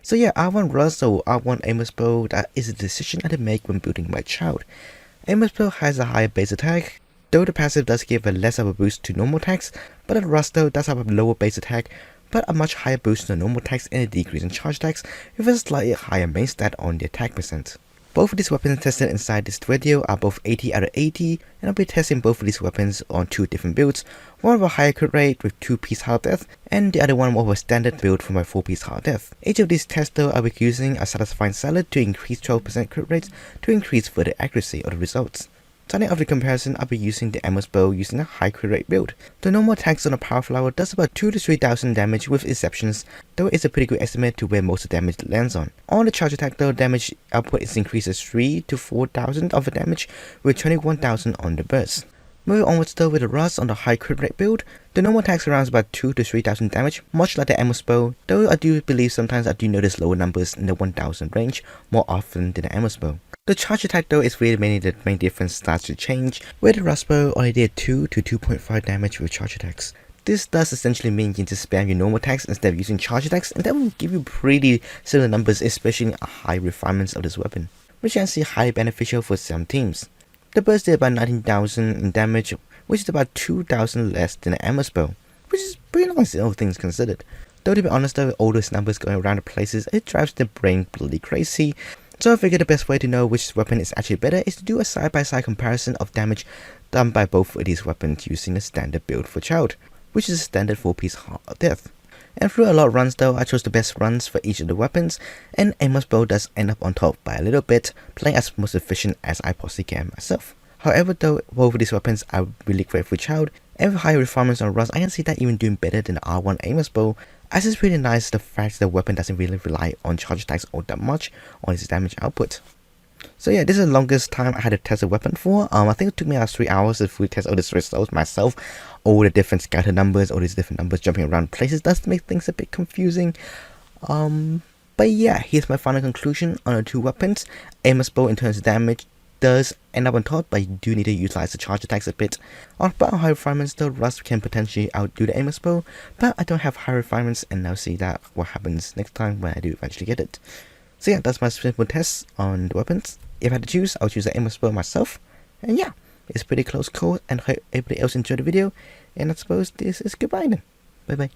So yeah, R1 Rust or R1 Amos bow, that is a decision I had to make when building my Childe. Amos bow has a higher base attack, though the passive does give a less of a boost to normal attacks, but the Rust though does have a lower base attack, but a much higher boost to normal attacks and a decrease in charge attacks with a slightly higher main stat on the attack percent. Both of these weapons tested inside this video are both 80 out of 80, and I'll be testing both of these weapons on two different builds, one with a higher crit rate with 2-piece hard death, and the other one with a standard build for my 4-piece hard death. Each of these tests though I'll be using a satisfying salad to increase 12% crit rates to increase further accuracy of the results. Starting off the comparison, I'll be using the Amos bow using a high crit rate build. The normal attacks on a power flower does about 2 to 3000 damage with exceptions, though it's a pretty good estimate to where most of the damage lands on. On the charge attack though, damage output is increased as 3 to 4000 of the damage with 21,000 on the burst. Moving onwards though with the Rust on the high crit rate build, the normal attacks around about 2 to 3000 damage, much like the Amos bow, though I do believe sometimes I do notice lower numbers in the 1000 range more often than the Amos bow. The charge attack though is really mainly the main difference starts to change, where the Rust bow only did 2 to 2.5 damage with charge attacks. This does essentially mean you can just spam your normal attacks instead of using charge attacks, and that will give you pretty similar numbers, especially in high refinements of this weapon, which I can see highly beneficial for some teams. The burst did about 19,000 in damage, which is about 2,000 less than the Amos bow, which is pretty nice all things considered. Though to be honest though, with all those numbers going around the places, it drives the brain bloody crazy. So I figured the best way to know which weapon is actually better is to do a side-by-side comparison of damage done by both of these weapons using the standard build for Childe, which is a standard 4-piece hard death. And through a lot of runs though, I chose the best runs for each of the weapons, and Amos bow does end up on top by a little bit, playing as most efficient as I possibly can myself. However though, both of these weapons are really great for Childe, and with higher refinements on Rust, I can see that even doing better than the R1 Amos bow, as it's really nice the fact that the weapon doesn't really rely on charge attacks all that much on its damage output. So yeah, this is the longest time I had to test a weapon for. I think it took me about 3 hours to fully test all these results myself. All the different scatter numbers, all these different numbers jumping around places does make things a bit confusing. But yeah, here's my final conclusion on the two weapons. Amos bow in terms of damage does end up on top, but you do need to utilize the charge attacks a bit. On about high refinements though, Rust can potentially outdo the Amos bow, but I don't have high refinements, and I'll see that what happens next time when I do eventually get it. So yeah, that's my simple test on the weapons. If I had to choose, I'll choose the Amos bow myself. And yeah, it's pretty close call, and hope everybody else enjoyed the video, and I suppose this is goodbye then. Bye bye.